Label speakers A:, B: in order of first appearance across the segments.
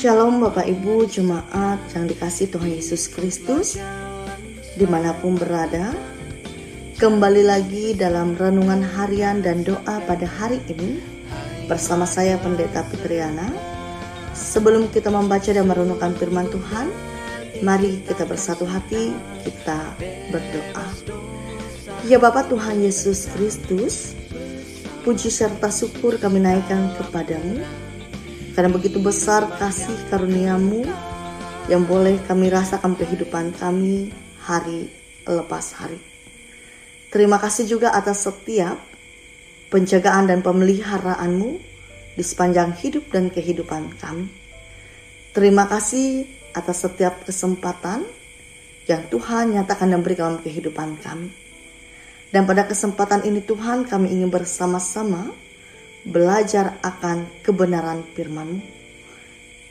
A: Shalom Bapak Ibu Jemaat yang dikasihi Tuhan Yesus Kristus dimanapun berada. Kembali lagi dalam renungan harian dan doa pada hari ini bersama saya Pendeta Fitriana. Sebelum kita membaca dan merenungkan firman Tuhan, mari kita bersatu hati, kita berdoa. Ya Bapa Tuhan Yesus Kristus, puji serta syukur kami naikkan kepadamu, karena begitu besar kasih karunia-Mu yang boleh kami rasakan kehidupan kami hari lepas hari. Terima kasih juga atas setiap penjagaan dan pemeliharaan-Mu di sepanjang hidup dan kehidupan kami. Terima kasih atas setiap kesempatan yang Tuhan nyatakan dan beri dalam kehidupan kami. Dan pada kesempatan ini Tuhan, kami ingin bersama-sama belajar akan kebenaran firman-Mu.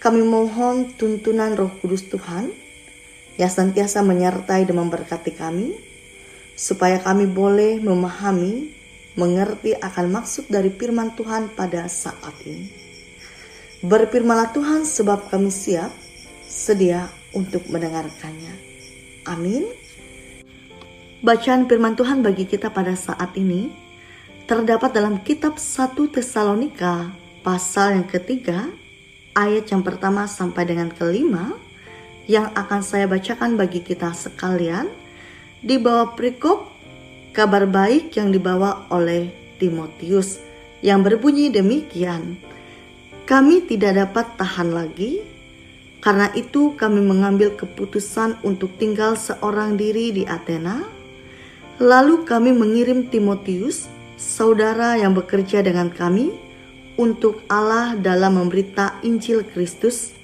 A: Kami mohon tuntunan Roh Kudus Tuhan yang senantiasa menyertai dan memberkati kami, supaya kami boleh memahami, mengerti akan maksud dari firman Tuhan pada saat ini. Berfirmanlah Tuhan, sebab kami siap, sedia untuk mendengarkannya. Amin. Bacaan firman Tuhan bagi kita pada saat ini terdapat dalam kitab 1 Tesalonika pasal yang ketiga, ayat yang pertama sampai dengan kelima, yang akan saya bacakan bagi kita sekalian di bawah perikop kabar baik yang dibawa oleh Timotius, yang berbunyi demikian. Kami tidak dapat tahan lagi, karena itu kami mengambil keputusan untuk tinggal seorang diri di Athena. Lalu kami mengirim Timotius, saudara yang bekerja dengan kami untuk Allah dalam memberita Injil Kristus,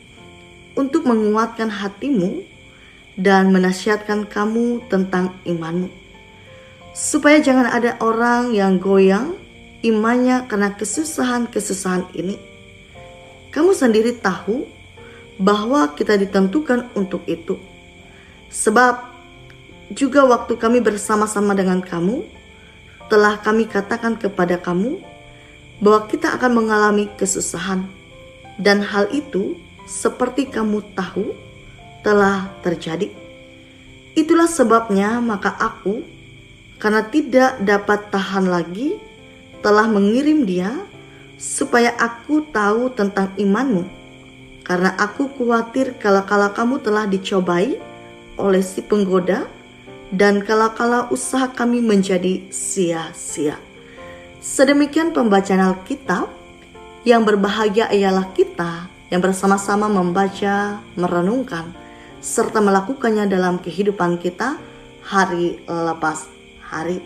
A: untuk menguatkan hatimu dan menasihatkan kamu tentang imanmu, supaya jangan ada orang yang goyang imannya karena kesusahan-kesusahan ini. Kamu sendiri tahu bahwa kita ditentukan untuk itu, sebab juga waktu kami bersama-sama dengan kamu, telah kami katakan kepada kamu bahwa kita akan mengalami kesusahan, dan hal itu seperti kamu tahu telah terjadi. Itulah sebabnya maka aku, karena tidak dapat tahan lagi, telah mengirim dia supaya aku tahu tentang imanmu, karena aku khawatir kala-kala kamu telah dicobai oleh si penggoda, dan kala-kala usaha kami menjadi sia-sia. Sedemikian pembacaan Alkitab. Yang berbahagia ialah kita yang bersama-sama membaca, merenungkan, serta melakukannya dalam kehidupan kita hari lepas hari.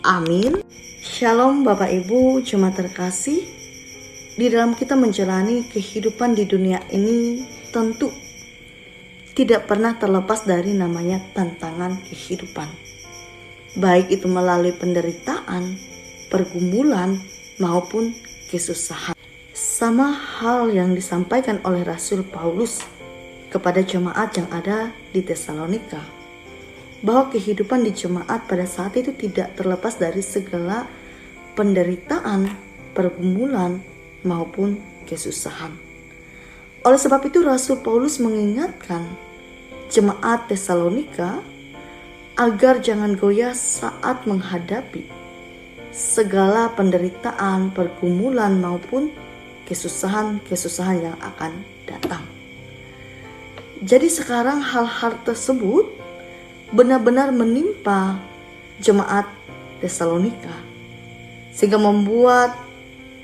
A: Amin. Shalom Bapak Ibu Jemaat terkasih. Di dalam kita menjalani kehidupan di dunia ini, tentu tidak pernah terlepas dari namanya tantangan kehidupan. Baik itu melalui penderitaan, pergumulan, maupun kesusahan. Sama hal yang disampaikan oleh Rasul Paulus kepada jemaat yang ada di Tesalonika, bahwa kehidupan di jemaat pada saat itu tidak terlepas dari segala penderitaan, pergumulan, maupun kesusahan. Oleh sebab itu Rasul Paulus mengingatkan jemaat Tesalonika agar jangan goyah saat menghadapi segala penderitaan, pergumulan maupun kesusahan-kesusahan yang akan datang. Jadi sekarang hal-hal tersebut benar-benar menimpa jemaat Tesalonika, sehingga membuat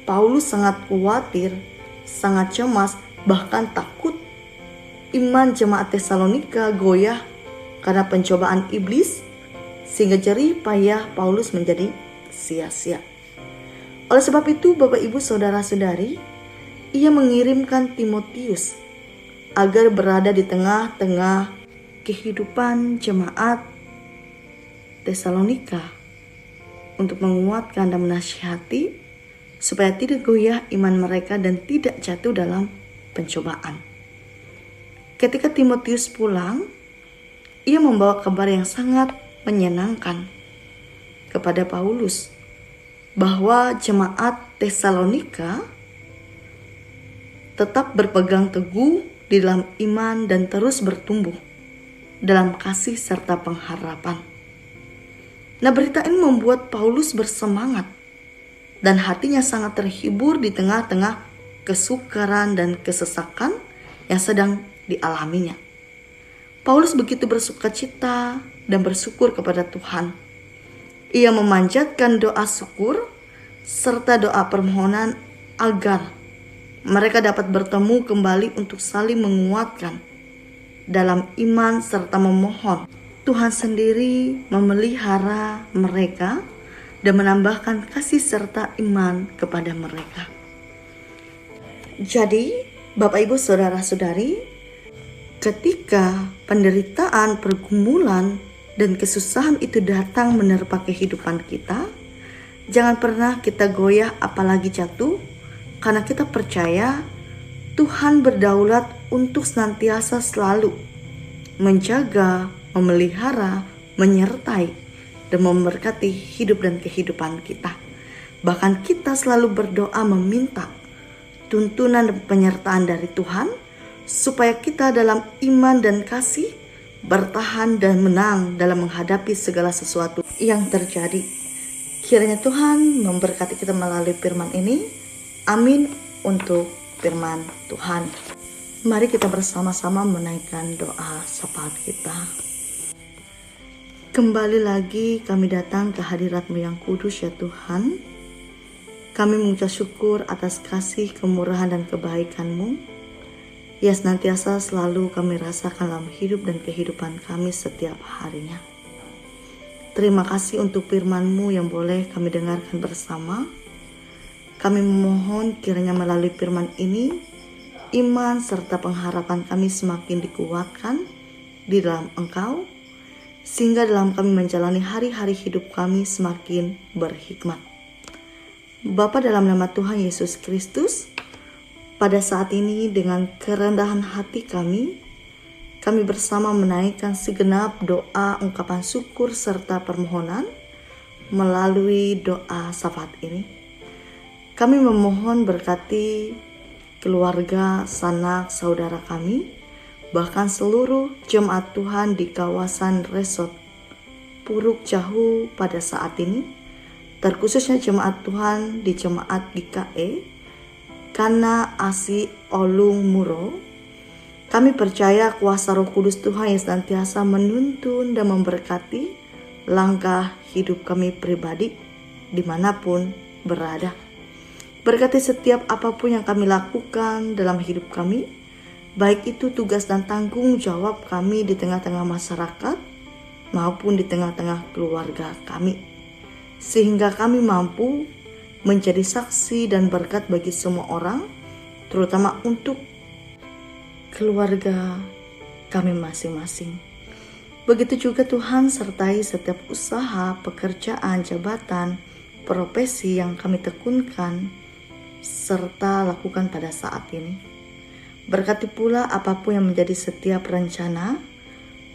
A: Paulus sangat khawatir, sangat cemas, bahkan takut iman jemaat Tesalonika goyah karena pencobaan iblis, sehingga jerih payah Paulus menjadi sia-sia. Oleh sebab itu Bapak Ibu Saudara-saudari, ia mengirimkan Timotius agar berada di tengah-tengah kehidupan jemaat Tesalonika untuk menguatkan dan menasihati supaya tidak goyah iman mereka dan tidak jatuh dalam pencobaan. Ketika Timotius pulang, ia membawa kabar yang sangat menyenangkan kepada Paulus bahwa jemaat Tesalonika tetap berpegang teguh di dalam iman dan terus bertumbuh dalam kasih serta pengharapan. Nah, berita ini membuat Paulus bersemangat dan hatinya sangat terhibur di tengah-tengah kesukaran dan kesesakan yang sedang dialaminya. Paulus begitu bersukacita dan bersyukur kepada Tuhan. Ia memanjatkan doa syukur serta doa permohonan agar mereka dapat bertemu kembali untuk saling menguatkan dalam iman serta memohon Tuhan sendiri memelihara mereka dan menambahkan kasih serta iman kepada mereka. Jadi, Bapak Ibu Saudara-saudari, ketika penderitaan, pergumulan, dan kesusahan itu datang menerpa kehidupan kita, jangan pernah kita goyah apalagi jatuh, karena kita percaya Tuhan berdaulat untuk senantiasa selalu menjaga, memelihara, menyertai, dan memberkati hidup dan kehidupan kita. Bahkan kita selalu berdoa meminta tuntunan dan penyertaan dari Tuhan, supaya kita dalam iman dan kasih bertahan dan menang dalam menghadapi segala sesuatu yang terjadi. Kiranya Tuhan memberkati kita melalui firman ini. Amin untuk firman Tuhan. Mari kita bersama-sama menaikkan doa syafaat kita. Kembali lagi kami datang ke hadirat-Mu yang kudus ya Tuhan. Kami mengucap syukur atas kasih, kemurahan, dan kebaikan-Mu ya senantiasa selalu kami rasakan dalam hidup dan kehidupan kami setiap harinya. Terima kasih untuk firman-Mu yang boleh kami dengarkan bersama. Kami memohon kiranya melalui firman ini, iman serta pengharapan kami semakin dikuatkan di dalam Engkau, sehingga dalam kami menjalani hari-hari hidup kami semakin berhikmat. Bapa, dalam nama Tuhan Yesus Kristus, pada saat ini dengan kerendahan hati kami bersama menaikkan segenap doa, ungkapan syukur serta permohonan melalui doa syafaat ini. Kami memohon berkati keluarga, sanak, saudara kami, bahkan seluruh jemaat Tuhan di kawasan Resort Puruk Jahu pada saat ini, terkhususnya jemaat Tuhan di jemaat GKE Kana Asi Olung Muro. Kami percaya kuasa Roh Kudus Tuhan yang senantiasa menuntun dan memberkati langkah hidup kami pribadi dimanapun berada. Berkati setiap apapun yang kami lakukan dalam hidup kami, baik itu tugas dan tanggung jawab kami di tengah-tengah masyarakat maupun di tengah-tengah keluarga kami, sehingga kami mampu menjadi saksi dan berkat bagi semua orang, terutama untuk keluarga kami masing-masing. Begitu juga Tuhan sertai setiap usaha, pekerjaan, jabatan, profesi yang kami tekunkan serta lakukan pada saat ini. Berkati pula apapun yang menjadi setiap rencana,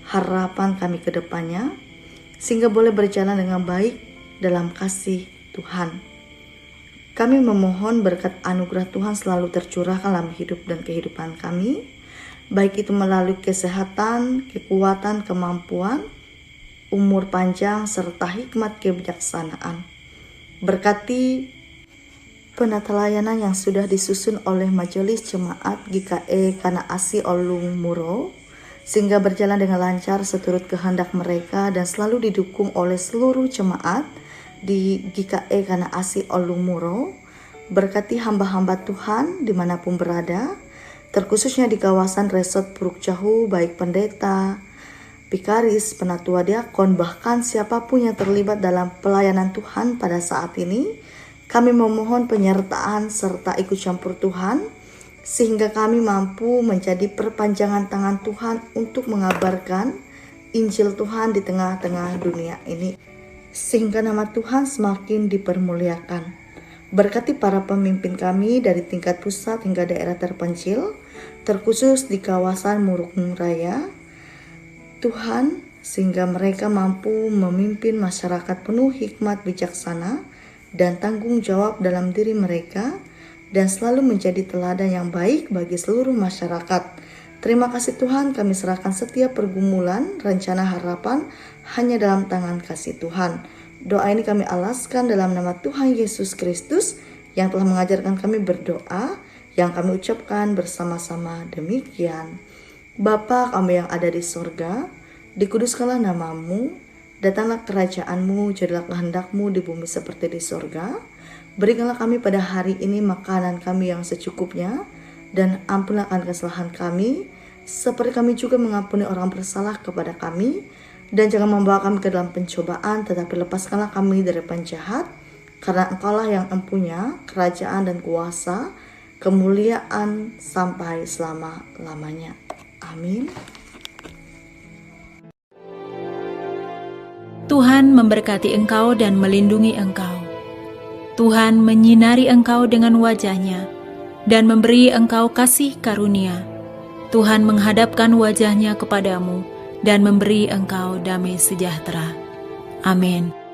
A: harapan kami ke depannya, sehingga boleh berjalan dengan baik dalam kasih Tuhan. Kami memohon berkat anugerah Tuhan selalu tercurahkan dalam hidup dan kehidupan kami, baik itu melalui kesehatan, kekuatan, kemampuan, umur panjang, serta hikmat kebijaksanaan. Berkati penata layanan yang sudah disusun oleh Majelis Jemaat GKE Kana Asi Olung Muro, sehingga berjalan dengan lancar seturut kehendak mereka dan selalu didukung oleh seluruh jemaat di GKE Kana Asi Olung Muro. Berkati hamba-hamba Tuhan dimanapun berada, terkhususnya di kawasan Resort Puruk Jahu, baik pendeta, vikaris, penatua diakon, bahkan siapapun yang terlibat dalam pelayanan Tuhan pada saat ini. Kami memohon penyertaan serta ikut campur Tuhan, sehingga kami mampu menjadi perpanjangan tangan Tuhan untuk mengabarkan Injil Tuhan di tengah-tengah dunia ini, sehingga nama Tuhan semakin dipermuliakan. Berkati para pemimpin kami dari tingkat pusat hingga daerah terpencil, terkhusus di kawasan Murung Raya, Tuhan, sehingga mereka mampu memimpin masyarakat penuh hikmat bijaksana dan tanggung jawab dalam diri mereka, dan selalu menjadi teladan yang baik bagi seluruh masyarakat. Terima kasih Tuhan, kami serahkan setiap pergumulan, rencana harapan hanya dalam tangan kasih Tuhan. Doa ini kami alaskan dalam nama Tuhan Yesus Kristus yang telah mengajarkan kami berdoa, yang kami ucapkan bersama-sama demikian. Bapa kami yang ada di sorga, dikuduskanlah namamu, datanglah kerajaanmu, jadilah kehendakmu di bumi seperti di sorga. Berikanlah kami pada hari ini makanan kami yang secukupnya, dan ampunlah kesalahan kami, seperti kami juga mengampuni orang bersalah kepada kami. Dan jangan membawa kami ke dalam pencobaan, tetapi lepaskanlah kami dari penjahat, karena Engkaulah yang mempunyai kerajaan dan kuasa, kemuliaan sampai selama-lamanya. Amin.
B: Tuhan memberkati engkau dan melindungi engkau. Tuhan menyinari engkau dengan wajah-Nya dan memberi engkau kasih karunia. Tuhan menghadapkan wajah-Nya kepadamu dan memberi engkau damai sejahtera. Amin.